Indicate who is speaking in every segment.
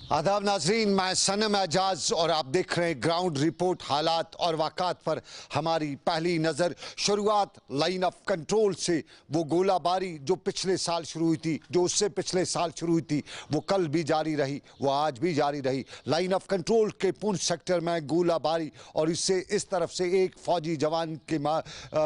Speaker 1: आदाब नाजरीन, मैं सनम एजाज और आप देख रहे हैं ग्राउंड रिपोर्ट। हालात और वाक़ात पर हमारी पहली नज़र। शुरुआत लाइन ऑफ कंट्रोल से। वो गोलाबारी जो पिछले साल शुरू हुई थी, जो उससे पिछले साल शुरू हुई थी, वो कल भी जारी रही, वो आज भी जारी रही। लाइन ऑफ कंट्रोल के पुंछ सेक्टर में गोलाबारी और इससे इस तरफ से एक फौजी जवान के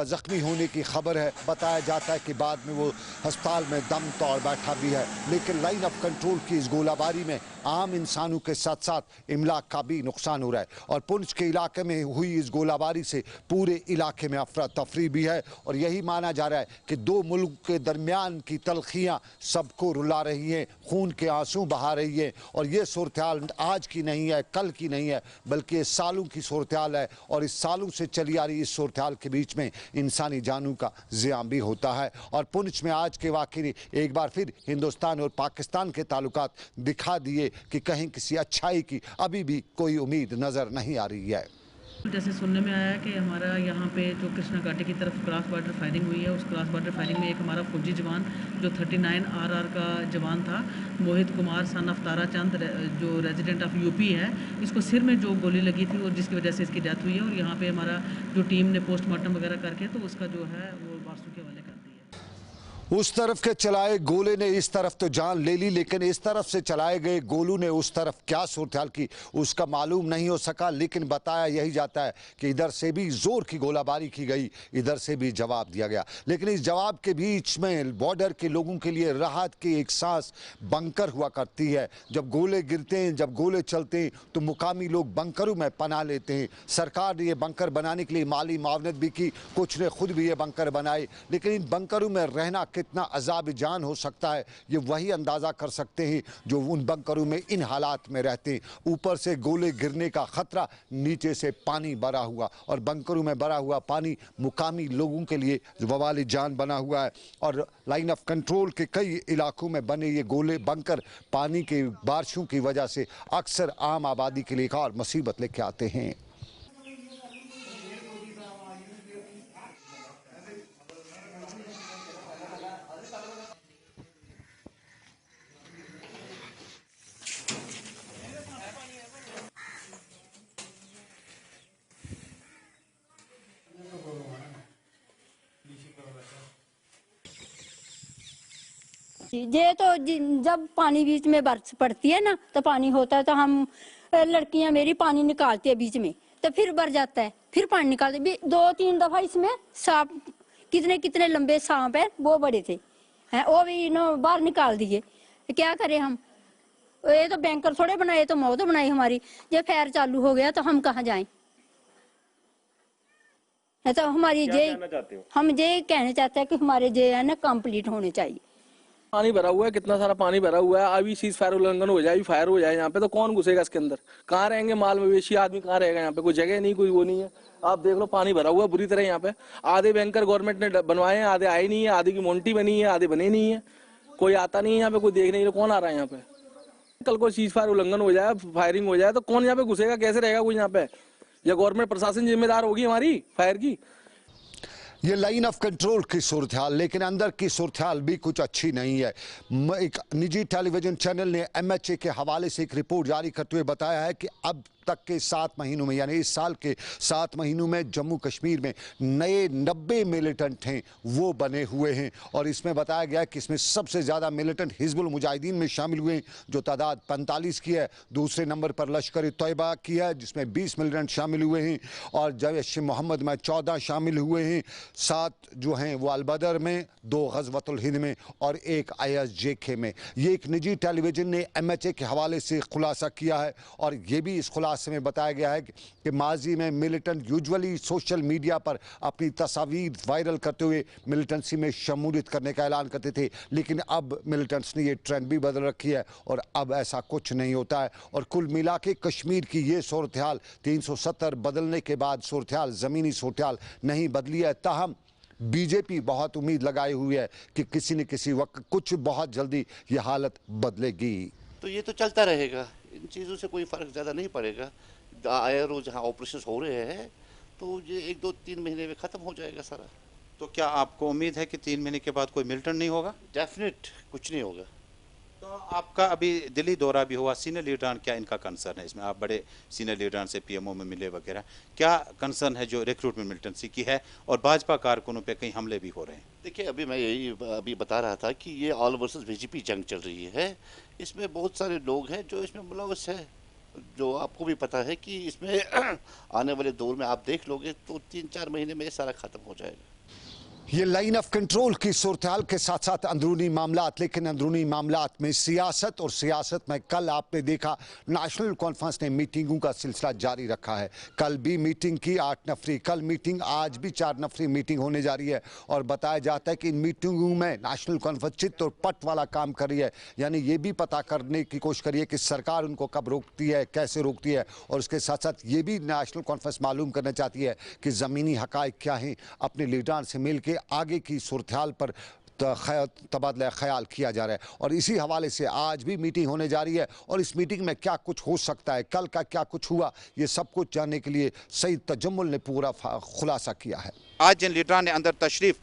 Speaker 1: ज़ख्मी होने की खबर है। बताया जाता है कि बाद में वो अस्पताल में दम तोड़ बैठा भी है। लेकिन लाइन ऑफ कंट्रोल की इस गोलाबारी में आम इंसानों के साथ साथ इमलाक का भी नुकसान हो रहा है। और पुंछ के इलाके में हुई इस गोलाबारी से पूरे इलाके में अफरा तफरी भी है। और यही माना जा रहा है कि दो मुल्क के दरमियान की तलखियाँ सबको रुला रही हैं, खून के आंसू बहा रही हैं। और ये सूरत हाल आज की नहीं है, कल की नहीं है, बल्कि ये सालों की सूरत हाल है। और इस सालों से चली आ रही इस सूरत हाल के बीच में इंसानी जानों का ज़ियां भी होता है। और पुंछ में आज के वाक़े ने एक बार फिर हिंदुस्तान और पाकिस्तान के ताल्लुकात दिखा दिए कि कहीं किसी अच्छाई की अभी भी कोई उम्मीद नज़र नहीं आ रही है।
Speaker 2: जैसे सुनने में आया कि हमारा यहाँ पे जो कृष्णा घाटी की तरफ क्रॉस बॉर्डर फायरिंग हुई है, उस क्रॉस बॉर्डर फायरिंग में एक हमारा फौजी जवान जो 39 RR का जवान था, मोहित कुमार सन ऑफ ताराचंद, जो रेजिडेंट ऑफ यूपी है, इसको सिर में जो गोली लगी थी और जिसकी वजह से इसकी डेथ हुई है। और यहाँ पे हमारा जो टीम ने पोस्टमार्टम वगैरह करके तो उसका जो है वो वास्तु के हवाले कर दिया।
Speaker 1: उस तरफ के चलाए गोले ने इस तरफ तो जान ले ली, लेकिन इस तरफ से चलाए गए गोलू ने उस तरफ क्या सूरत हाल की उसका मालूम नहीं हो सका। लेकिन बताया यही जाता है कि इधर से भी जोर की गोलाबारी की गई, इधर से भी जवाब दिया गया। लेकिन इस जवाब के बीच में बॉर्डर के लोगों के लिए राहत की एक सांस बंकर हुआ करती है। जब गोले गिरते हैं, जब गोले चलते हैं, तो मुकामी लोग बंकरों में पनाह लेते हैं। सरकार ने ये बंकर बनाने के लिए माली मावनत भी की, कुछ ने खुद भी ये बंकर बनाए। लेकिन इन बंकरों में रहना कितना अजाब जान हो सकता है, ये वही अंदाज़ा कर सकते हैं जो उन बंकरों में इन हालात में रहते हैं। ऊपर से गोले गिरने का ख़तरा, नीचे से पानी भरा हुआ, और बंकरों में भरा हुआ पानी मुकामी लोगों के लिए वबाल जान बना हुआ है। और लाइन ऑफ कंट्रोल के कई इलाकों में बने ये गोले बंकर पानी के बारिशों की वजह से अक्सर आम आबादी के लिए एक और मुसीबत लेके आते हैं।
Speaker 3: ये तो जब पानी बीच में बरस पड़ती है ना, तो पानी होता है, तो हम लड़कियां मेरी पानी निकालती है बीच में, तो फिर भर जाता है, फिर पानी निकालते। 2-3 दफा इसमें सांप, कितने कितने लंबे सांप है, वो बड़े थे हैं, वो भी बाहर निकाल दिए। क्या करें हम? ये तो बैंकर थोड़े बनाए, तो मौत बनाई हमारी। जब फायर चालू हो गया तो हम कहाँ जाएं? है तो हमारी हम ये कहना चाहते हैं कि हमारे जे है ना कंप्लीट होने चाहिए।
Speaker 4: पानी भरा हुआ है, कितना सारा पानी भरा हुआ है। अभी सीज फायर उल्लंघन हो जाए, फायर हो जाए यहाँ पे, तो कौन घुसेगा इसके अंदर? कहाँ रहेंगे माल मवेशी, आदमी कहाँ रहेगा? यहाँ पे कोई जगह नहीं, कोई वो नहीं है। आप देख लो, पानी भरा हुआ है बुरी तरह यहाँ पे। आधे बैंकर गवर्नमेंट ने बनवाए हैं, आधे आए नहीं है, आधे की मोन्टी बनी है, आधे बने नहीं है। कोई आता नहीं है यहाँ पे, कोई देख नहीं है, कौन आ रहा है यहाँ पे? कल को सीज फायर उल्लंघन हो जाए, फायरिंग हो जाए, तो कौन यहाँ पे घुसेगा? कैसे रहेगा कोई यहाँ पे? या गवर्नमेंट प्रशासन जिम्मेदार होगी हमारी फायर की?
Speaker 1: ये लाइन ऑफ कंट्रोल की सूरत हाल, लेकिन अंदर की सूरत हाल भी कुछ अच्छी नहीं है। एक निजी टेलीविजन चैनल ने MHA के हवाले से एक रिपोर्ट जारी करते हुए बताया है कि अब तक के 7 महीनों में, यानी इस साल के 7 महीनों में जम्मू कश्मीर में नए 90 मिलिटेंट हैं वो बने हुए हैं। और इसमें बताया गया है कि इसमें सबसे ज़्यादा मिलिटेंट हिजबुल मुजाहिदीन में शामिल हुए हैं, जो तादाद 45 की है। दूसरे नंबर पर लश्कर तैयबा की है, जिसमें 20 मिलिटेंट शामिल हुए हैं। और जैश मोहम्मद में 14 शामिल हुए हैं। 7 जो हैं वो अलबदर में, 2 गज़वतुल हिंद में और 1 ISJK में। ये एक निजी टेलीविज़न ने MHA के हवाले से खुलासा किया है। और ये भी इस खुलासे में बताया गया है कि माजी में मिलिटेंट यूजुअली सोशल मीडिया पर अपनी तस्वीर वायरल करते हुए मिलिटेंसी में शमूलियत करने का ऐलान करते थे। लेकिन अब मिलिटेंट्स ने ये ट्रेंड भी बदल रखी है और अब ऐसा कुछ नहीं होता है। और कुल मिला के कश्मीर की ये सूरत हाल 370 बदलने के बाद सूरत हाल, ज़मीनी सूरत हाल नहीं बदली है। ताहम BJP बहुत उम्मीद लगाई हुई है कि किसी न किसी वक्त, कुछ बहुत जल्दी ये हालत बदलेगी।
Speaker 5: तो ये तो चलता रहेगा, इन चीज़ों से कोई फ़र्क ज़्यादा नहीं पड़ेगा। आए रोज़ जहाँ ऑपरेशन हो रहे हैं, तो ये 1-2-3 महीने में ख़त्म हो जाएगा सारा।
Speaker 6: तो क्या आपको उम्मीद है कि 3 महीने के बाद कोई मिलिटेंट नहीं होगा?
Speaker 5: डेफिनेट कुछ नहीं होगा।
Speaker 6: तो आपका अभी दिल्ली दौरा भी हुआ, सीनियर लीडरान क्या इनका कंसर्न है इसमें? आप बड़े सीनियर लीडरान से पीएमओ में मिले वगैरह, क्या कंसर्न है जो रिक्रूटमेंट मिलिटेंसी की है और भाजपा कारकुनों पे कहीं हमले भी हो रहे हैं?
Speaker 5: देखिए, अभी मैं यही अभी बता रहा था कि ये ऑल वर्सेस बीजेपी जंग चल रही है। इसमें बहुत सारे लोग हैं जो इसमें मुलव्वस है, जो आपको भी पता है कि इसमें आने वाले दौर में आप देख लोगे तो 3-4 महीने में ये सारा खत्म हो जाएगा।
Speaker 1: ये लाइन ऑफ कंट्रोल की सूरत-ए-हाल के साथ साथ अंदरूनी मामलात, लेकिन अंदरूनी मामलात में सियासत, और सियासत में कल आपने देखा नेशनल कॉन्फ्रेंस ने मीटिंगों का सिलसिला जारी रखा है। कल भी मीटिंग की 8 नफरी, कल मीटिंग, आज भी 4 नफरी मीटिंग होने जा रही है और बताया जाता है कि इन मीटिंगों में नेशनल कॉन्फ्रेंस चित्त और पट वाला काम कर रही है, यानी ये भी पता करने की कोशिश करिए कि सरकार उनको कब रोकती है, कैसे रोकती है, और उसके साथ साथ ये भी नेशनल कॉन्फ्रेंस मालूम करना चाहती है कि ज़मीनी हक़ाइक़ क्या हैं। अपने लीडरान से मिल के आगे की सूरत-ए-हाल पर तबादला ख्याल किया जा रहा है और इसी हवाले से आज भी मीटिंग होने जा रही है और इस मीटिंग में क्या कुछ हो सकता है, कल का क्या कुछ हुआ, ये सब कुछ जानने के लिए सईद तजम्मुल ने पूरा खुलासा किया है।
Speaker 6: आज जिन लीडरान ने अंदर तशरीफ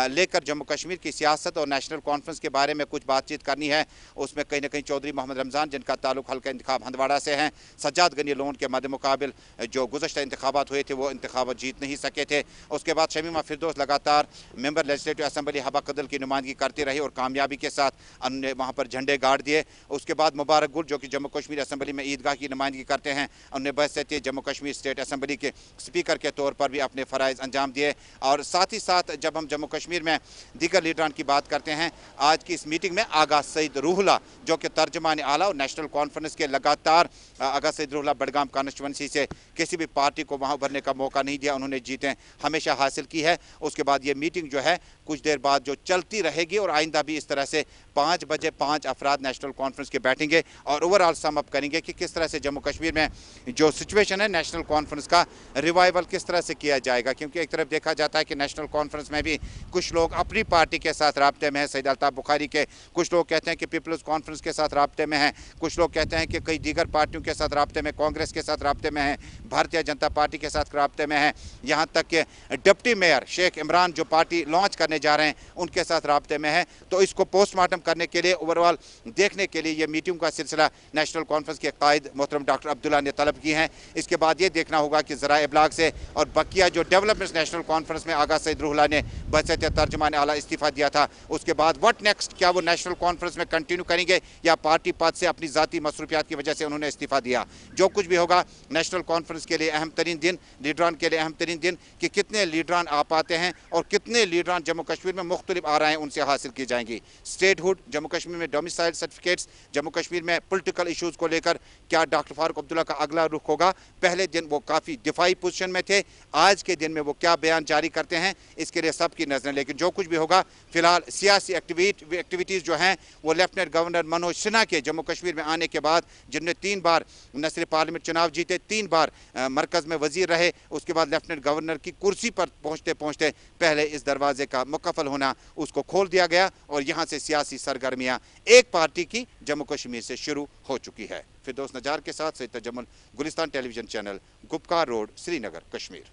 Speaker 6: लेकर जम्मू कश्मीर की सियासत और नेशनल कॉन्फ्रेंस के बारे में कुछ बातचीत करनी है, उसमें कहीं ना कहीं चौधरी मोहम्मद रमज़ान जिनका ताल्लुक हल्का इंतखाब हंदवाड़ा से हैं, सज्जाद गनी लोन के मद्दे मुकाबिल जो गुज़श्ता इंतखाबात हुए थे वो इंतखाबात जीत नहीं सके थे। उसके बाद शमीमा फिरदौस लगातार मेंबर लेजिस्लेटिव असम्बली हबा कदल की नुमाइंदगी करती रही और कामयाबी के साथ उन्होंने वहाँ पर झंडे गाड़ दिए। उसके बाद मुबारक गुल जो कि जम्मू कश्मीर असम्बली में ईदगाह की नुमाइंदगी करते हैं, उन्होंने बहसती जम्मू कश्मीर स्टेट असम्बली के स्पीकर के तौर पर भी अपने फ़राइज़ अंजाम दिए। और साथ ही साथ जब हम जम्मू कश्मीर में दीगर लीडरान की बात करते हैं, आज की इस मीटिंग में आगा सईद रूहुल्ला जो कि तर्जमान आला और नेशनल कॉन्फ्रेंस के लगातार आगा सईद रूहुल्ला बडगाम कॉन्स्टिट्यूंसी से किसी भी पार्टी को वहाँ उभरने का मौका नहीं दिया, उन्होंने जीतें हमेशा हासिल की है। उसके बाद ये मीटिंग जो है कुछ देर बाद जो चलती रहेगी और आइंदा भी इस तरह से 5 बजे 5 अफराद नेशनल कॉन्फ्रेंस के बैठेंगे और ओवरऑल सम अप करेंगे कि किस तरह से जम्मू कश्मीर में जो सिचुएशन है नेशनल कॉन्फ्रेंस का रिवाइवल किस तरह से किया जाएगा। क्योंकि एक तरफ देखा जाता है कि नेशनल कॉन्फ्रेंस में भी कुछ लोग अपनी पार्टी के साथ राब्ते में हैं, सईद अल्ताफ़ बुखारी के, कुछ लोग कहते हैं कि पीपल्स कॉन्फ्रेंस के साथ राब्ते में हैं, कुछ लोग कहते हैं कि कई दीगर पार्टियों के साथ राब्ते में, कांग्रेस के साथ राब्ते में हैं, भारतीय जनता पार्टी के साथ राब्ते में हैं, यहाँ तक कि डिप्टी मेयर शेख इमरान जो पार्टी लॉन्च करने जा रहे हैं उनके साथ राब्ते में है। तो इसको पोस्टमार्टम करने के लिए, ओवरऑल देखने के लिए ये मीटिंग का सिलसिला नेशनल कॉन्फ्रेंस के कायद मोहतरम डॉक्टर अब्दुल्ला ने तलब की है। इसके बाद ये देखना होगा कि ज़रा इब्लाग से और बकिया जो डेवलपमेंट्स नेशनल कॉन्फ्रेंस में आगा सईद रूहुल्ला ने बहसत तर्जमान आला इस्तीफ़ा दिया था, उसके बाद व्हाट नेक्स्ट, क्या वो नेशनल कॉन्फ्रेंस में कंटिन्यू करेंगे या पार्टी पद से अपनी ज़ाती मसरूफियात की वजह से उन्होंने इस्तीफ़ा दिया। जो कुछ भी होगा नेशनल कॉन्फ्रेंस के लिए अहम तरीन दिन, लीडरान के लिए अहम तरीन दिन कि कितने लीडरान आ पाते हैं और कितने लीडरान जम्मू कश्मीर में मुख्तलिफ आ रहे हैं उनसे हासिल की जाएंगी। स्टेटहुड, जम्मू कश्मीर में डोमिसाइल सर्टिफिकेट्स, जम्मू कश्मीर में पॉलिटिकल इशूज़ को लेकर क्या डॉक्टर फारूक अब्दुल्ला का अगला रुख होगा। पहले दिन वो काफ़ी दिफाई पोजीशन में थे, आज के दिन में वो क्या बयान जारी करते हैं इसके लिए सबकी नजरें। लेकिन जो कुछ भी होगा फिलहाल सियासी एक्टिविटीज़ जो हैं वो लेफ्टिनेंट गवर्नर मनोज सिन्हा के जम्मू कश्मीर में आने के बाद, जिनने 3 बार न सिर्फ पार्लियामेंट चुनाव जीते, 3 बार मरकज़ में वजीर रहे, उसके बाद लेफ्टिनेंट गवर्नर की कुर्सी पर पहुँचते पहुँचते पहले इस दरवाजे का मुकफ़ल होना उसको खोल दिया गया और यहाँ से सियासी सरगर्मियाँ एक पार्टी की जम्मू कश्मीर से शुरू हो चुकी है। फिरदौस नजार के साथ Syed Tajamul, Gulistan television channel, Gupkar road, Srinagar, Kashmir.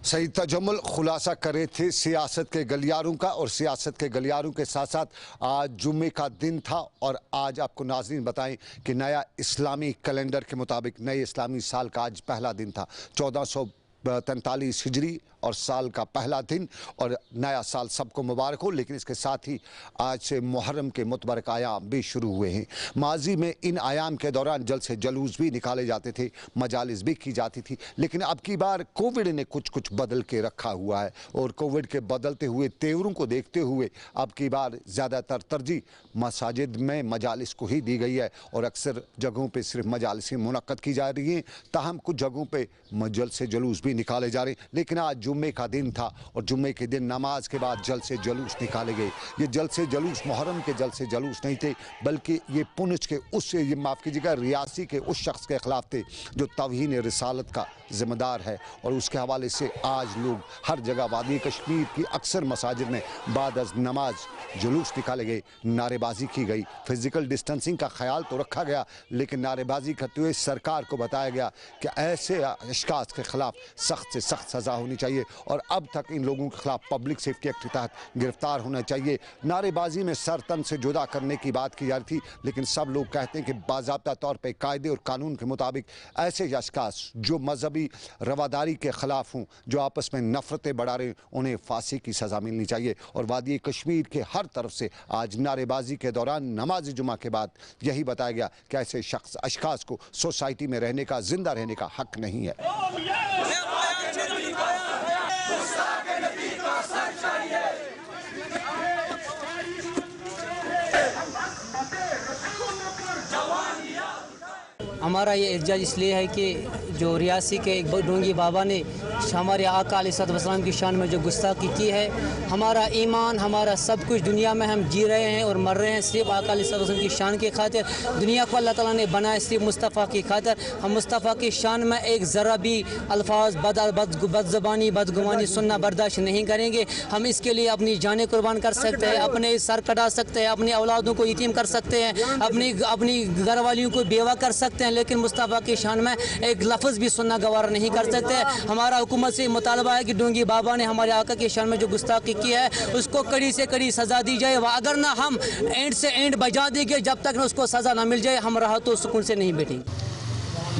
Speaker 1: Syed Tajamul खुलासा करे थे सियासत के गलियारों का, और सियासत के गलियारों के साथ साथ आज जुम्मे का दिन था और आज आपको नाज़रीन बताएं कि नया इस्लामी कैलेंडर के मुताबिक नए इस्लामी साल का आज पहला दिन था, 1443 हिजरी और साल का पहला दिन, और नया साल सबको मुबारक हो। लेकिन इसके साथ ही आज से मुहर्रम के मुतबरक आयाम भी शुरू हुए हैं। माजी में इन आयाम के दौरान जल से जलूस भी निकाले जाते थे, मजालिस भी की जाती थी, लेकिन अब की बार कोविड ने कुछ बदल के रखा हुआ है और कोविड के बदलते हुए तेवरों को देखते हुए अब की बार ज़्यादातर तरजीह मसाजिद में मजालिस को ही दी गई है और अक्सर जगहों पर सिर्फ मजालिस मुनक्कद की जा रही हैं। ताहम कुछ जगहों पर जल से जलूस भी निकाले जा रहे हैं। लेकिन आज जुम्मे का दिन था और जुम्मे के दिन नमाज के बाद जल से जलूस निकाले गए। ये जल से जलूस मुहर्रम के जल से जलूस नहीं थे, बल्कि ये पुंछ के ये माफ़ कीजिएगा रियासी के उस शख्स के ख़िलाफ़ थे जो तौहीन रिसालत का ज़िम्मेदार है। और उसके हवाले से आज लोग हर जगह वादी कश्मीर की अक्सर मसाजिद में बाद अज़ नमाज जुलूस निकाले गए, नारेबाजी की गई, फ़िज़िकल डिस्टेंसिंग का ख्याल तो रखा गया, लेकिन नारेबाजी करते हुए सरकार को बताया गया कि ऐसे अशख़ास के ख़िलाफ़ सख्त से सख्त सज़ा होनी चाहिए। और अब तक इन लोगों के खिलाफ पब्लिक सेफ्टी एक्ट के तहत गिरफ्तार होना चाहिए। नारेबाजी में सर तन से जुदा करने की बात की जा रही थी, लेकिन सब लोग कहते हैं कि बाज़ाब्ता तौर पर कायदे और कानून के मुताबिक ऐसे अशख़ास जो मजहबी रवादारी के खिलाफ हों, जो आपस में नफरतें बढ़ा रहे हैं, उन्हें फांसी की सज़ा मिलनी चाहिए। और वादी कश्मीर के हर तरफ से आज नारेबाजी के दौरान नमाज जुमा के बाद यही बताया गया कि ऐसे शख्स अशख़ास को सोसाइटी में रहने का, जिंदा रहने का हक नहीं है।
Speaker 7: हमारा ये एहतजाज इसलिए है कि जो रियासी के एक डोंगी बाबा ने हमारे आका अलैहिस्सलाम की शान में जो गुस्ताखी की है, हमारा ईमान, हमारा सब कुछ दुनिया में हम जी रहे हैं और मर रहे हैं सिर्फ आका अलैहिस्सलाम की शान की खातिर। दुनिया को अल्लाह ताला ने बनाया सिर्फ मुस्तफ़ा की खातिर। हम मुस्तफ़ा की शान में एक ज़रा भी अल्फाज बदज़बानी बदगुमानी सुनना बर्दाश्त नहीं करेंगे। हम इसके लिए अपनी जानें कुर्बान कर सकते हैं, अपने सर कटा सकते हैं, अपनी औलादों को यतीम कर सकते हैं, अपनी घर वालियों को बेवा कर सकते हैं, लेकिन मुस्तफ़ा की शान में एक लफ्ज़ भी सुनना गवारा नहीं कर सकते। हमारा हुकूमत से मुतालबा है कि डोंगी बाबा ने हमारे आका की शान में जो गुस्ताखी की है उसको कड़ी से कड़ी सज़ा दी जाए। अगर ना हम एंड से एंड बजा देंगे, जब तक ना उसको सज़ा ना मिल जाए, हम राहत और सुकून से नहीं बैठेंगे।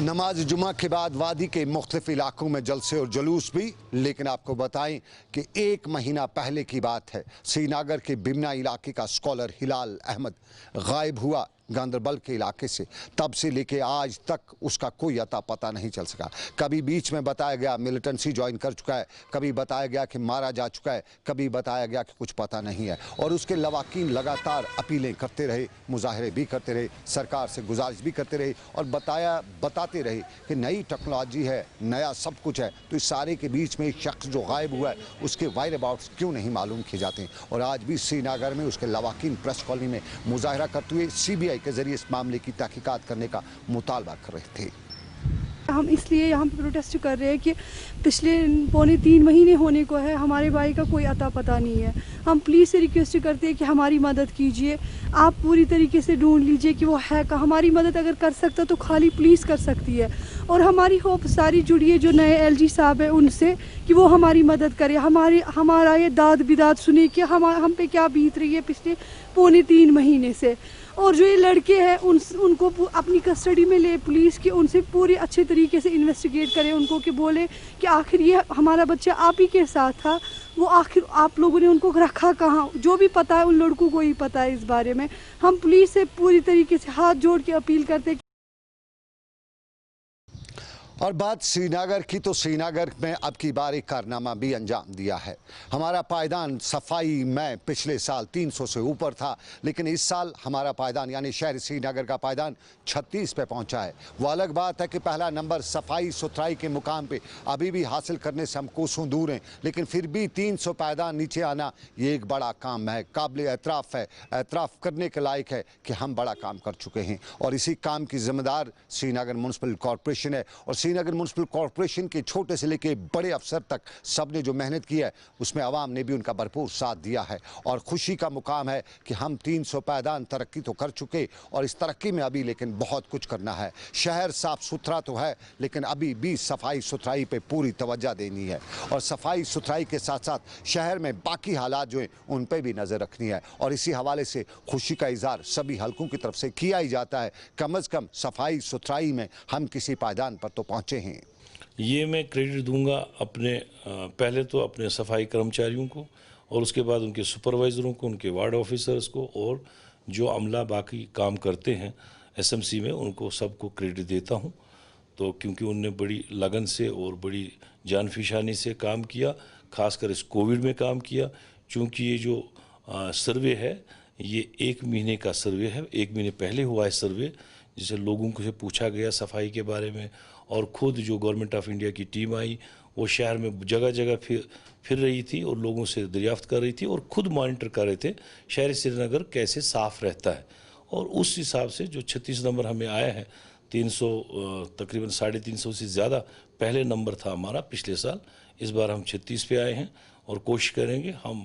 Speaker 1: नमाज जुमा के बाद वादी के मुख्तलिफ इलाकों में जलसे और जुलूस भी, लेकिन आपको बताएं कि 1 महीना पहले की बात है, श्रीनगर के बिमना इलाके का स्कॉलर हिलाल अहमद गायब हुआ गांदरबल के इलाके से। तब से लेके आज तक उसका कोई अता पता नहीं चल सका। कभी बीच में बताया गया मिलिटेंसी ज्वाइन कर चुका है, कभी बताया गया कि मारा जा चुका है, कभी बताया गया कि कुछ पता नहीं है। और उसके लवाकिन लगातार अपीलें करते रहे, मुजाहरे भी करते रहे, सरकार से गुजारिश भी करते रहे और बताते रहे कि नई टेक्नोलॉजी है, नया सब कुछ है। तो इस सारे के बीच में एक शख्स जो गायब हुआ है उसके वायर अबाउट्स क्यों नहीं मालूम किए जाते हैं। और आज भी श्रीनगर में उसके लवाकिन प्रेस कॉलोनी में मुजाहरा करते हुए CBI के जरिए इस मामले की तहकीकात करने का मुतालबा कर रहे थे।
Speaker 8: हम इसलिए यहाँ पे प्रोटेस्ट कर रहे हैं कि पिछले 2.25 महीने होने को है, हमारे भाई का कोई अता पता नहीं है। हम पुलिस से रिक्वेस्ट करते हैं कि हमारी मदद कीजिए, आप पूरी तरीके से ढूंढ लीजिए कि वो है का। हमारी मदद अगर कर सकता तो खाली पुलिस कर सकती है। और हमारी होप सारी जुड़ी है जो नए LG साहब है उनसे कि वो हमारी मदद करे, हमारा ये दाद बिदाद सुने कि हम पे क्या बीत रही है पिछले 2.25 महीने से। और जो ये लड़के हैं उनको अपनी कस्टडी में ले पुलिस की, उनसे पूरी अच्छे तरीके से इन्वेस्टिगेट करें, उनको कि बोले कि आखिर ये हमारा बच्चा आप ही के साथ था, वो आखिर आप लोगों ने उनको रखा कहाँ। जो भी पता है उन लड़कों को ही पता है इस बारे में। हम पुलिस से पूरी तरीके से हाथ जोड़ के अपील करते हैं।
Speaker 1: और बात श्रीनगर की, तो श्रीनगर में अब की बार एक कारनामा भी अंजाम दिया है। हमारा पायदान सफाई में पिछले साल 300 से ऊपर था, लेकिन इस साल हमारा पायदान यानी शहर श्रीनगर का पायदान 36 पे पहुंचा है। वो अलग बात है कि पहला नंबर सफाई सुथराई के मुकाम पे अभी भी हासिल करने से हम कोसों दूर हैं, लेकिन फिर भी 300 पायदान नीचे आना ये एक बड़ा काम है, काबिल एतराफ़ है, एतराफ़ करने के लायक है कि हम बड़ा काम कर चुके हैं। और इसी काम की जिम्मेदार श्रीनगर म्यूनसिपल कॉरपोरेशन है। और श्रीनगर म्यूनसिपल कॉरपोरेशन के छोटे से लेके बड़े अफसर तक सबने जो मेहनत की है उसमें आवाम ने भी उनका भरपूर साथ दिया है। और खुशी का मुकाम है कि हम 300 पायदान तरक्की तो कर चुके और इस तरक्की में अभी लेकिन बहुत कुछ करना है। शहर साफ सुथरा तो है, लेकिन अभी भी सफाई सुथराई पे पूरी तवज्जो देनी है। और सफाई सुथराई के साथ साथ शहर में बाकी हालात जो हैं उन पर भी नज़र रखनी है। और इसी हवाले से खुशी का इजहार सभी हलकों की तरफ से किया ही जाता है। कम अज़ कम सफाई सुथराई में हम किसी पायदान पर तो पहुँचे हैं।
Speaker 9: ये मैं क्रेडिट दूंगा पहले तो अपने सफाई कर्मचारियों को और उसके बाद उनके सुपरवाइज़रों को, उनके वार्ड ऑफिसर्स को और जो अमला बाकी काम करते हैं SMC में, उनको सबको क्रेडिट देता हूँ। तो क्योंकि उनने बड़ी लगन से और बड़ी जानफिशानी से काम किया, खासकर इस कोविड में काम किया। चूँकि ये जो सर्वे है ये 1 महीने का सर्वे है, 1 महीने पहले हुआ है सर्वे, जिसे लोगों को से पूछा गया सफाई के बारे में। और ख़ुद जो गवर्नमेंट ऑफ इंडिया की टीम आई वो शहर में जगह जगह फिर रही थी और लोगों से दरियाफ्त कर रही थी और ख़ुद मॉनिटर कर रहे थे शहर श्रीनगर कैसे साफ़ रहता है। और उस हिसाब से जो 36 नंबर हमें आया है, 300 तकरीबन 350 से ज़्यादा पहले नंबर था हमारा पिछले साल, इस बार हम 36 पे आए हैं। और कोशिश करेंगे हम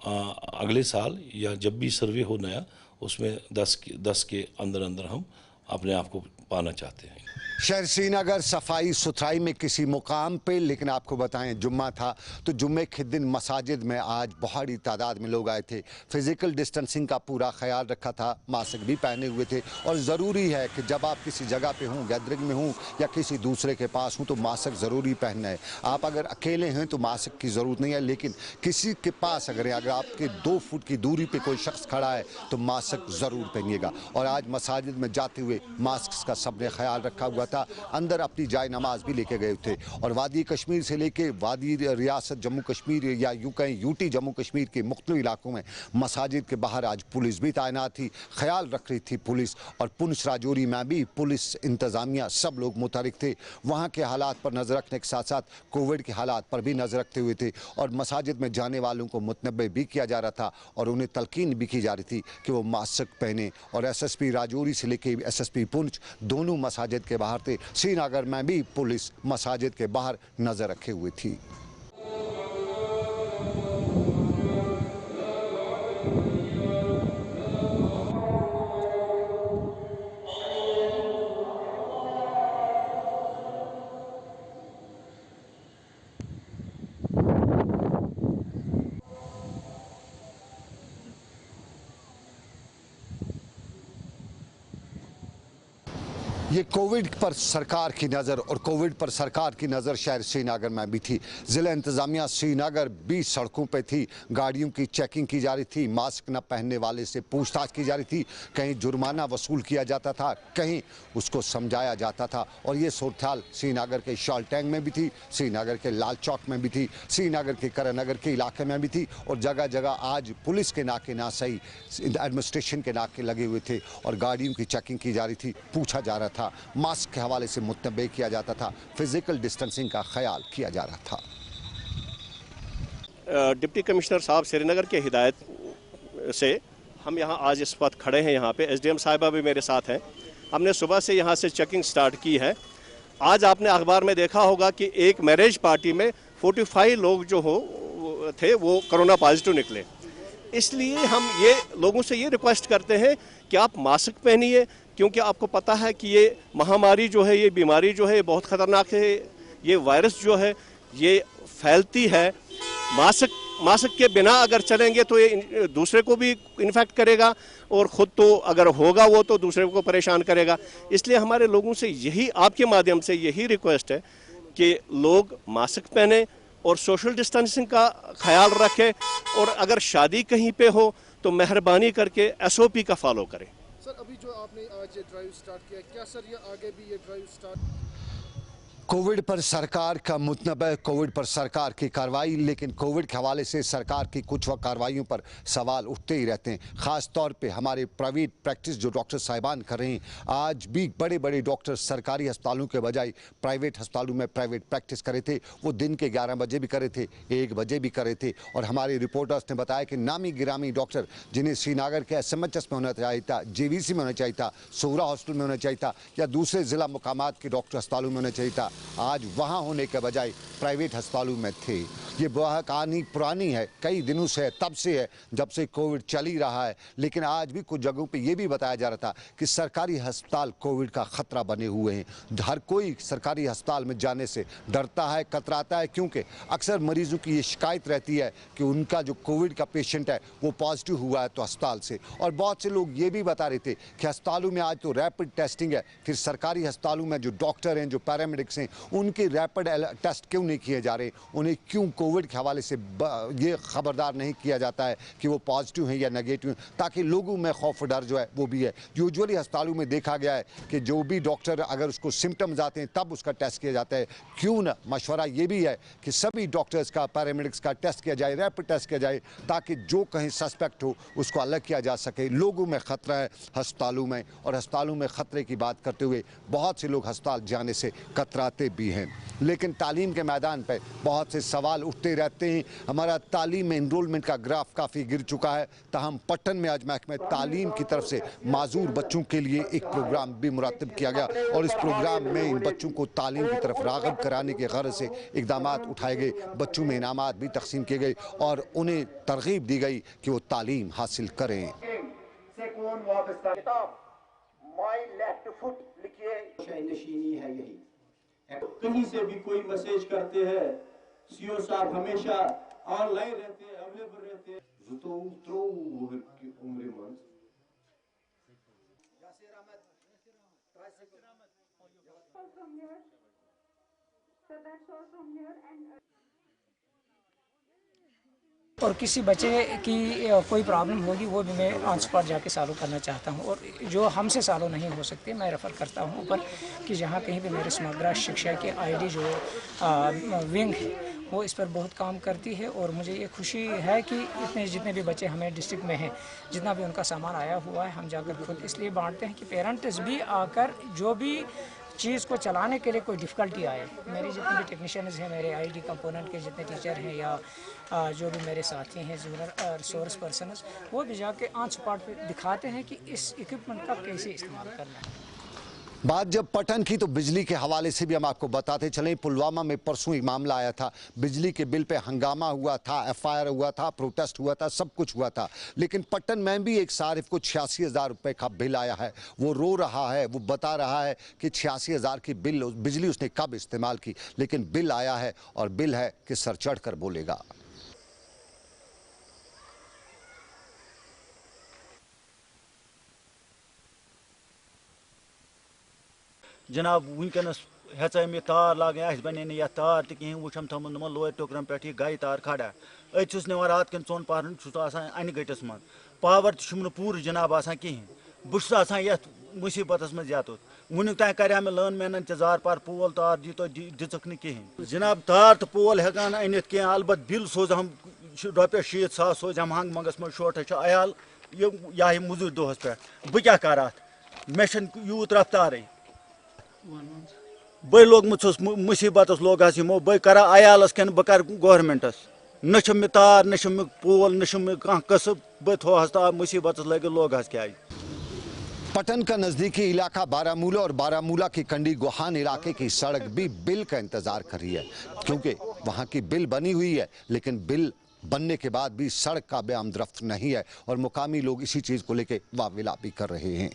Speaker 9: अगले साल या जब भी सर्वे हो नया उसमें 10 के अंदर हम अपने आप को पाना चाहते हैं।
Speaker 1: शहर श्रीनगर सफाई सुथराई में किसी मुकाम पे, लेकिन आपको बताएं जुम्मा था तो जुम्मे के दिन मसाजिद में आज बड़ी तादाद में लोग आए थे। फिजिकल डिस्टेंसिंग का पूरा ख्याल रखा था, मास्क भी पहने हुए थे और ज़रूरी है कि जब आप किसी जगह पे हों, गैदरिंग में हों या किसी दूसरे के पास हों तो मास्क ज़रूरी पहनना है। आप अगर अकेले हैं तो मास्क की ज़रूरत नहीं है, लेकिन किसी के पास अगर आपके 2 फुट की दूरी पर कोई शख्स खड़ा है तो मास्क ज़रूर पहनिएगा। और आज मसाजिद में जाते हुए मास्क का सबने ख्याल रखा हुआ था, अंदर अपनी जाय नमाज भी लेके गए थे। और वादी कश्मीर से लेके वादी रियासत जम्मू कश्मीर या यूं कहें यूटी जम्मू कश्मीर के मुख्तलिफ इलाकों में मसाजिद के बाहर आज पुलिस भी तैनात थी, ख्याल रख रही थी पुलिस। और पुंछ राजौरी में भी पुलिस इंतज़ामिया सब लोग मुतहरिक थे, वहाँ के हालात पर नज़र रखने के साथ साथ कोविड के हालात पर भी नज़र रखते हुए थे। और मसाजिद में जाने वालों को मुतनब्बे भी किया जा रहा था और उन्हें तलकीन भी की जा रही थी कि वो मास्क पहने। और SSP राजौरी से लेके SSP पुंछ दोनों मसाजिद के बाहर थे। श्रीनगर में भी पुलिस मसाजिद के बाहर नजर रखे हुए थी। ये कोविड पर सरकार की नज़र और कोविड पर सरकार की नज़र शहर श्रीनगर में भी थी। ज़िला इंतज़ामिया श्रीनगर भी सड़कों पे थी, गाड़ियों की चेकिंग की जा रही थी, मास्क न पहनने वाले से पूछताछ की जा रही थी, कहीं जुर्माना वसूल किया जाता था, कहीं उसको समझाया जाता था। और ये सूरत श्रीनगर के शाल टैंक में भी थी, श्रीनगर के लाल चौक में भी थी, श्रीनगर के करण नगर के इलाके में भी थी। और जगह जगह आज पुलिस के नाके ना सही एडमिनिस्ट्रेशन के नाके लगे हुए थे और गाड़ियों की चेकिंग की जा रही थी, पूछा जा रहा था, मास्क के हवाले से मुतनबे किया जाता था, फिजिकल डिस्टेंसिंग का ख्याल किया जा रहा था।
Speaker 10: डिप्टी कमिश्नर साहब श्रीनगर के हिदायत से हम यहाँ आज इस वक्त खड़े हैं। यहाँ पे SDM साहिबा भी मेरे साथ हैं। हमने सुबह से यहाँ से चेकिंग स्टार्ट की है। आज आपने अखबार में देखा होगा कि एक मैरिज पार्टी में 45 लोग जो थे वो कोरोना पॉजिटिव निकले। इसलिए हम ये लोगों से ये रिक्वेस्ट करते हैं कि आप मास्क पहनिए, क्योंकि आपको पता है कि ये महामारी जो है, ये बीमारी जो है बहुत ख़तरनाक है। ये वायरस जो है ये फैलती है। मास्क के बिना अगर चलेंगे तो ये दूसरे को भी इन्फेक्ट करेगा और ख़ुद तो अगर होगा वो तो दूसरे को परेशान करेगा। इसलिए हमारे लोगों से यही, आपके माध्यम से यही रिक्वेस्ट है कि लोग मास्क पहने और सोशल डिस्टेंसिंग का ख्याल रखें। और अगर शादी कहीं पे हो तो मेहरबानी करके SOP का फॉलो करें।
Speaker 11: सर, अभी जो आपने आज ड्राइव स्टार्ट किया, क्या सर ये आगे भी ये ड्राइव स्टार्ट?
Speaker 1: कोविड पर सरकार का मुतनबा, कोविड पर सरकार की कार्रवाई, लेकिन कोविड के हवाले से सरकार की कुछ कार्रवाइयों पर सवाल उठते ही रहते हैं। ख़ास तौर पे हमारे प्राइवेट प्रैक्टिस जो डॉक्टर साहिबान कर रहे हैं, आज भी बड़े बड़े डॉक्टर सरकारी अस्पतालों के बजाय प्राइवेट अस्पतालों में प्राइवेट प्रैक्टिस कर रहे थे। वो दिन के 11 बजे भी कर रहे थे, 1 बजे भी कर रहे थे। और हमारे रिपोर्टर्स ने बताया कि नामी गिरामी डॉक्टर जिन्हें श्रीनगर के SMHS में होना चाहिए था, JVC में होना चाहिए था, सोहरा हॉस्पिटल में होना चाहिए था या दूसरे ज़िला मुकामात के डॉक्टर अस्पतालों में होना चाहिए था, आज वहाँ होने के बजाय प्राइवेट अस्पतालों में थे। ये वह कहानी पुरानी है, कई दिनों से है, तब से है जब से कोविड चल ही रहा है। लेकिन आज भी कुछ जगहों पे ये भी बताया जा रहा था कि सरकारी अस्पताल कोविड का ख़तरा बने हुए हैं। हर कोई सरकारी अस्पताल में जाने से डरता है, कतराता है, क्योंकि अक्सर मरीजों की ये शिकायत रहती है कि उनका जो कोविड का पेशेंट है वो पॉजिटिव हुआ है तो अस्पताल से। और बहुत से लोग ये भी बता रहे थे कि अस्पतालों में आज तो रैपिड टेस्टिंग है, फिर सरकारी अस्पतालों में जो डॉक्टर हैं, जो पैरामेडिक्स हैं, उनके रैपिड टेस्ट क्यों नहीं किए जा रहे, उन्हें क्यों कोविड के हवाले से ये खबरदार नहीं किया जाता है कि वो पॉजिटिव हैं या नेगेटिव हैं, ताकि लोगों में खौफ डर जो है वो भी है। यूजुअली अस्पतालों में देखा गया है कि जो भी डॉक्टर अगर उसको सिम्टम्स आते हैं तब उसका टेस्ट किया जाता है। क्यों ना मशवरा ये भी है कि सभी डॉक्टर्स का, पैरामेडिक्स का टेस्ट किया जाए, रैपिड टेस्ट किया जाए, ताकि जो कहीं सस्पेक्ट हो उसको अलग किया जा सके। लोगों में ख़तरा है अस्पतालों में, और अस्पतालों में ख़तरे की बात करते हुए बहुत से लोग अस्पताल जाने से कतराते भी हैं। लेकिन तालीम के मैदान पर बहुत से सवाल उठते रहते हैं। हमारा तालीम में इनरोलमेंट का ग्राफ काफ़ी गिर चुका है। ताहम पट्टन में आज महकमे तालीम की तरफ से माजूर बच्चों के लिए एक प्रोग्राम भी मुरतब किया गया और इस प्रोग्राम में इन बच्चों को तालीम की तरफ राग़िब कराने के गर्ज से इक़दाम उठाए गए। बच्चों में इनामात भी तकसीम किए गए और उन्हें तरगीब दी गई कि वो तालीम हासिल करें।
Speaker 12: नशीनी है यही। कहीं से भी कोई मैसेज करते हैं, सीओ साहब हमेशा ऑनलाइन रहते हैं, अवेलेबल रहते हैं।
Speaker 13: और किसी बच्चे की कोई प्रॉब्लम होगी वो भी मैं ऑन स्पॉट जाके सॉल्व करना चाहता हूँ, और जो हमसे सॉल्व नहीं हो सकती मैं रेफ़र करता हूँ ऊपर कि जहाँ कहीं भी मेरे समग्र शिक्षा के आईडी जो विंग है वो इस पर बहुत काम करती है। और मुझे ये खुशी है कि इतने जितने भी बच्चे हमें डिस्ट्रिक्ट में हैं, जितना भी उनका सामान आया हुआ है, हम जाकर खुद इसलिए बांटते हैं कि पेरेंट्स भी आकर जो भी चीज़ को चलाने के लिए कोई डिफ़िकल्टी आए, मेरे जितने भी टेक्नीशियंस हैं, मेरे आईडी कंपोनेंट के जितने टीचर हैं या जो भी मेरे साथी हैं जूनियर रिसोर्स पर्सनस, वो भी जाके ऑन स्पॉट पे दिखाते हैं कि इस इक्विपमेंट का कैसे इस्तेमाल करना है।
Speaker 1: बात जब पटन की तो बिजली के हवाले से भी हम आपको बताते चलें। पुलवामा में परसों एक मामला आया था, बिजली के बिल पे हंगामा हुआ था, एफआईआर हुआ था, प्रोटेस्ट हुआ था, सब कुछ हुआ था। लेकिन पटन में भी एक सारिफ को 86,000 रुपये का बिल आया है। वो रो रहा है, वो बता रहा है कि 86,000 की बिजली उसने कब इस्तेमाल की, लेकिन बिल आया है और बिल है कि सर चढ़ कर बोलेगा।
Speaker 12: जनाब वनकस हेचा मे तार लागे बने ये तार तह वुचम थोन लोर टोकरन पे गई तार खड़ा अस निवान रात कन 4 पहरन अन गटस मन पावर तुम पूर जनाब कहें बहुत ये मुसीबत मज यत वुन तक कर लाइन मैन इंतजार पार पोल तार दीतो दिख न कहें जनाब तार तो पोल हेकान अनित कह अलबत् बिल सोज हम ₹70,000 सोज हम हंग मंगस मज शोर्ट अयाल यह मजूर दोहस पे बह क्या कर अत मे यूत रफ्तार बह लोगमुत मुसीबत लोग यमो बह कर अयालस कन बह कर गवर्नमेंटस न तार न पोल न कह कसब बह थोहस तार मुसीबत लगे लोग क्या।
Speaker 1: पटन का नजदीकी इलाका बारामूला और बारामूला की कंडी गोहान इलाके की सड़क भी बिल का इंतजार कर रही है, क्योंकि वहां की बिल बनी हुई है, लेकिन बिल बनने के बाद भी सड़क का बेआमदरफ्त नहीं है और मुकामी लोग इसी चीज को लेकर वाविला भी कर रहे हैं।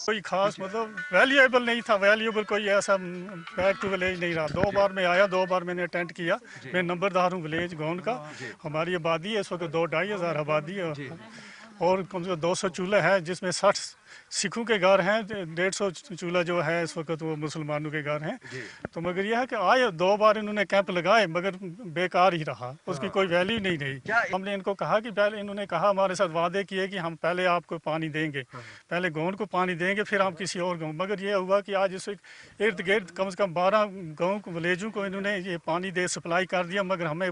Speaker 14: कोई खास मतलब वैल्यूएबल नहीं था, वैल्यूएबल कोई ऐसा बैक टू विलेज नहीं रहा। 2 बार मैं आया, 2 बार मैंने अटेंड किया। मैं नंबरदार हूँ विलेज गौन का। हमारी आबादी है इस वक्त 2-2.5 हज़ार आबादी है और कम से कम 200 चूल्हा है, जिसमें 60 सिखों के घर हैं, 150 चूल्हा जो है इस वक्त वो मुसलमानों के घर हैं। तो मगर यह है कि आए 2 बार इन्होंने कैंप लगाए मगर बेकार ही रहा, उसकी कोई वैल्यू नहीं रही। हमने इनको कहा कि पहले, इन्होंने कहा हमारे साथ वादे किए कि हम पहले आपको पानी देंगे, पहले गाँव को पानी देंगे फिर हम किसी और गाँव। मगर ये हुआ कि आज इस इर्द गिर्द कम से कम 12 गाँव विलेजों को इन्होंने ये पानी सप्लाई कर दिया, मगर हमें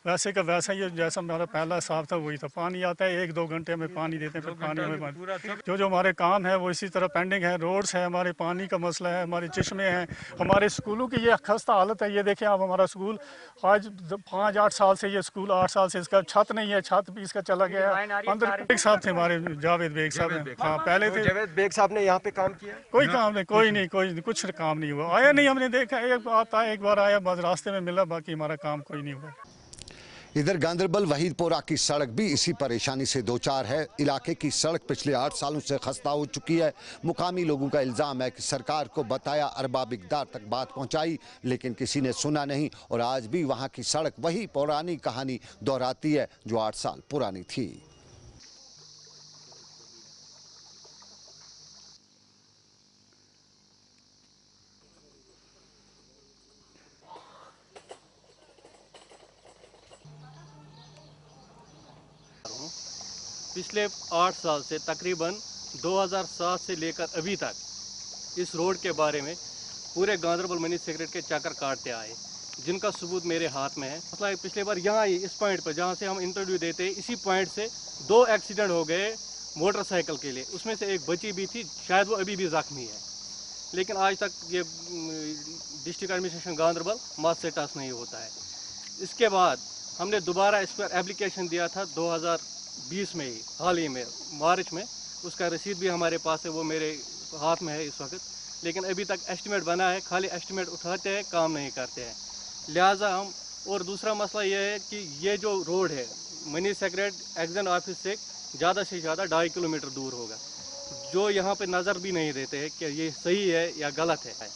Speaker 14: वैसे का वैसा ही जैसा हमारा पहला हिसाब था वही था। पानी आता है 1-2 घंटे में पानी देते हैं, फिर पानी में जो हमारे काम है वो इसी तरह पेंडिंग है। रोड्स है, हमारे पानी का मसला है, हमारे चश्मे हैं, हमारे स्कूलों की ये खस्ता हालत है। ये देखें आप, हमारा स्कूल आज 5-8 साल से, ये स्कूल 8 साल से इसका छत नहीं है, छत भी इसका चला गया। अंदर बेग साहब थे हमारे, जावेद बेग साहब, हाँ पहले थे।
Speaker 15: जावेद बेग साहब ने यहाँ पे काम किया?
Speaker 14: कोई काम नहीं, कोई कुछ काम नहीं हुआ। आया नहीं, हमने देखा एक बार आया, बस रास्ते में मिला, बाकी हमारा काम कोई नहीं हुआ।
Speaker 1: इधर गांदरबल वहीदपोरा की सड़क भी इसी परेशानी से दो चार है। इलाके की सड़क पिछले 8 सालों से खस्ता हो चुकी है। मुकामी लोगों का इल्ज़ाम है कि सरकार को बताया, अरबाब इक़दार तक बात पहुंचाई, लेकिन किसी ने सुना नहीं और आज भी वहां की सड़क वही पुरानी कहानी दोहराती है जो 8 साल पुरानी थी।
Speaker 16: पिछले 8 साल से तकरीबन 2007 से लेकर अभी तक इस रोड के बारे में पूरे गांदरबल मनी सेक्रेटरी के चक्कर काटते आए, जिनका सबूत मेरे हाथ में है। मतलब पिछले बार यहाँ इस पॉइंट पर जहाँ से हम इंटरव्यू देते, इसी पॉइंट से 2 एक्सीडेंट हो गए मोटरसाइकिल के लिए, उसमें से एक बच्ची भी थी, शायद वो अभी भी जख्मी है। लेकिन आज तक ये डिस्ट्रिक्ट एडमिनिस्ट्रेशन गांदरबल माथ से टच नहीं होता है। इसके बाद हमने दोबारा इस पर एप्लीकेशन दिया था 2020 में ही, हाल ही में मार्च में। उसका रसीद भी हमारे पास है, वो मेरे हाथ में है इस वक्त। लेकिन अभी तक एस्टिमेट बना है, खाली एस्टिमेट उठाते हैं, काम नहीं करते हैं। लिहाजा हम, और दूसरा मसला ये है कि ये जो रोड है मनी सेक्रेटरी एग्जाम ऑफिस से ज़्यादा 2.5 किलोमीटर दूर होगा, जो यहाँ पे नज़र भी नहीं देते हैं कि ये सही है या गलत है।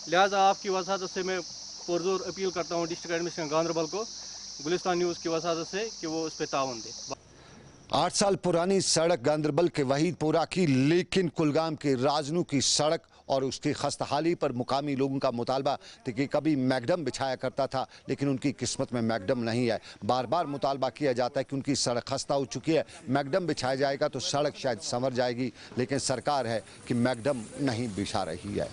Speaker 16: लिहाजा आपकी वसादत से मैं पुरजोर अपील करता हूँ डिस्ट्रिक्ट एडमिनिस्ट्रेशन गांधरबल को, गुलिस्तान न्यूज़ की वसादत से, कि वो उस पर ताउन दे।
Speaker 1: 8 साल पुरानी सड़क गांधरबल के वहीदपुरा की, लेकिन कुलगाम के राजनू की सड़क और उसकी खस्ताहाली पर मुकामी लोगों का मुतालबा था कि कभी मैकडम बिछाया करता था, लेकिन उनकी किस्मत में मैकडम नहीं है। बार बार मुतालबा किया जाता है कि उनकी सड़क खस्ता हो चुकी है, मैकडम बिछाया जाएगा तो सड़क शायद संवर जाएगी, लेकिन सरकार है कि मैकडम नहीं बिछा रही है।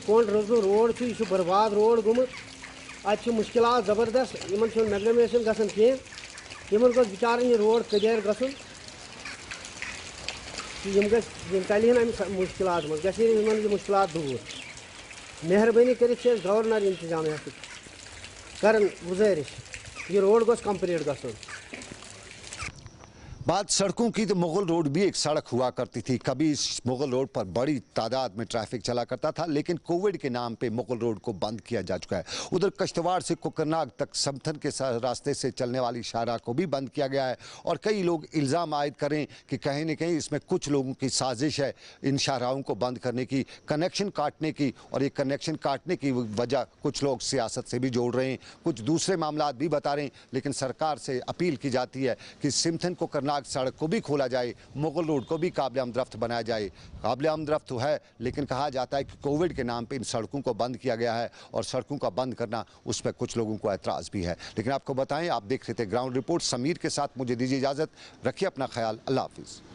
Speaker 17: कोंड रजू रोड यह बर्बाद रोड गुमत, अत मुश्किलात ज़बरदस्त, इन मैग्नमेशन गसन कह इन गो बिचारन यह रोड क्लियर गसन, कल मुश्किलात मज ग मुश्किलात दूर। मेहरबानी कर गवर्नर इंतजामिया कर गुजारिश यह रोड गोस कंप्लीट गसन।
Speaker 1: बात सड़कों की, तो मुगल रोड भी एक सड़क हुआ करती थी। कभी इस मुगल रोड पर बड़ी तादाद में ट्रैफिक चला करता था, लेकिन कोविड के नाम पे मुगल रोड को बंद किया जा चुका है। उधर कश्तवाड़ से कोकरनाग तक समथन के रास्ते से चलने वाली शाहराह को भी बंद किया गया है, और कई लोग इल्ज़ाम आयद करें कि कहीं न कहीं इसमें कुछ लोगों की साजिश है इन शाहराहों को बंद करने की, कनेक्शन काटने की, और ये कनेक्शन काटने की वजह कुछ लोग सियासत से भी जोड़ रहे हैं, कुछ दूसरे मामलात भी बता रहे हैं। लेकिन सरकार से अपील की जाती है कि सिमथन कोकरनाग सड़क को भी खोला जाए, मुगल रोड को भी काबिल आमदरफ्त बनाया जाए। काबिल आमदरफ्त तो है, लेकिन कहा जाता है कि कोविड के नाम पे इन सड़कों को बंद किया गया है, और सड़कों का बंद करना उस पर कुछ लोगों को एतराज़ भी है। लेकिन आपको बताएं, आप देख रहे थे ग्राउंड रिपोर्ट समीर के साथ, मुझे दीजिए इजाज़त, रखिए अपना ख्याल, अल्लाह हाफिज़।